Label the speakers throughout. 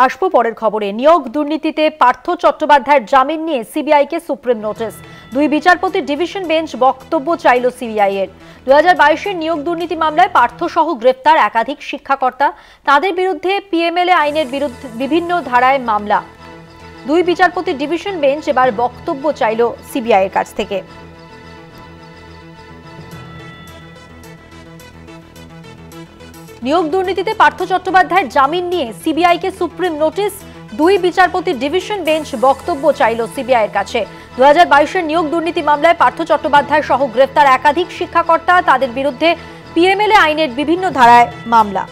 Speaker 1: আসবো পরের খবরে। নিয়োগ দুর্নীতিতে পার্থ চট্টোপাধ্যায়ের জামিন নিয়ে সিবিআইকে সুপ্রিম নোটিশ। দুই বিচারপতির ডিভিশন বেঞ্চ বক্তব্য চাইল সিবিআই এর। 2022-এর নিয়োগ দুর্নীতি মামলায় পার্থ সহ গ্রেফতার একাধিক শিক্ষাকর্তা, তাদের বিরুদ্ধে পিএমএলএ আইনের বিরুদ্ধে বিভিন্ন ধারায় মামলা। দুই বিচারপতির ডিভিশন বেঞ্চ এবার বক্তব্য চাইল সিবিআই এর কাছ থেকে। নিয়োগ দুর্নীতিতে পার্থ চট্টোপাধ্যায়ের জামিন নিয়ে সিবিআইকে সুপ্রিম নোটিশ। দুই বিচারপতির ডিভিশন বেঞ্চ বক্তব্য চাইল সিবিআই এর কাছে। 2022-এর নিয়োগ দুর্নীতি মামলায় পার্থ চট্টোপাধ্যায় সহ গ্রেফতার একাধিক শিক্ষাকর্তা, তাদের বিরুদ্ধে পিএমএলএ আইনের বিভিন্ন ধারায় মামলা।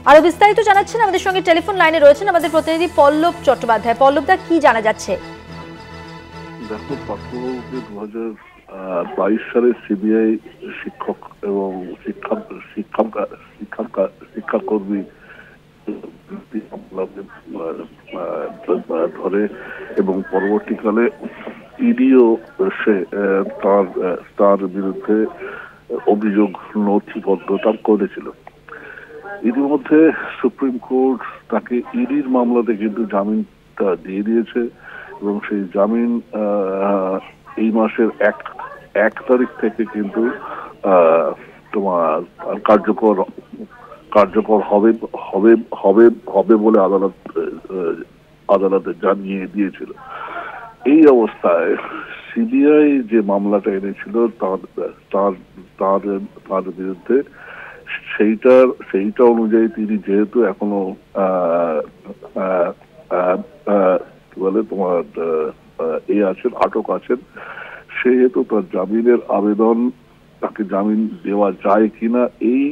Speaker 1: আরো বিস্তারিত জানাচ্ছেন, আমাদের সঙ্গে টেলিফোন লাইনে রয়েছেন আমাদের প্রতিনিধি পল্লব চট্টোপাধ্যায়। পল্লবদা, কি জানা যাচ্ছে?
Speaker 2: দেখো, পার্থবাবুকে 2022 সালে সিবিআই শিক্ষক এবং শিক্ষাকর্মী ধরে এবং পরবর্তীকালে ইডিও সে তার বিরুদ্ধে অভিযোগ নথিবদ্ধতা করেছিল। ইতিমধ্যে সুপ্রিম কোর্ট তাকে ইডির মামলাতে কিন্তু জামিনটা দিয়ে দিয়েছে এবং সেই জামিন এই মাসের 1 তারিখ থেকে কিন্তু তোমার কার্যকর হবে বলে আদালতে জানিয়ে দিয়েছিল। এই অবস্থায় সিবিআই যে মামলাটা এনেছিল তার বিরুদ্ধে সেইটা অনুযায়ী তিনি যেহেতু এখনো কি বলে তোমার আছেন, আটক আছেন, সেহেতু তার জামিনের আবেদন, তাকে জামিন দেওয়া যায় কিনা এই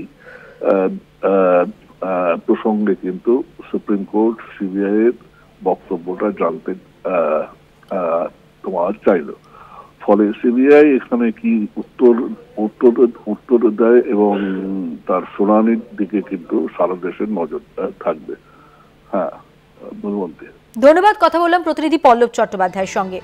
Speaker 2: প্রসঙ্গে কিন্তু সুপ্রিম কোর্ট সিবিআই এর বক্তব্যটা জানতে তোমার চাইল। ফলে সিবিআই এখানে কি উত্তর দেয় এবং তার শুনানির দিকে কিন্তু সারা দেশের নজর থাকবে। হ্যাঁ,
Speaker 1: ধন্যবাদ। কথা বললাম প্রতিনিধি পল্লব চট্টোপাধ্যায়ের সঙ্গে।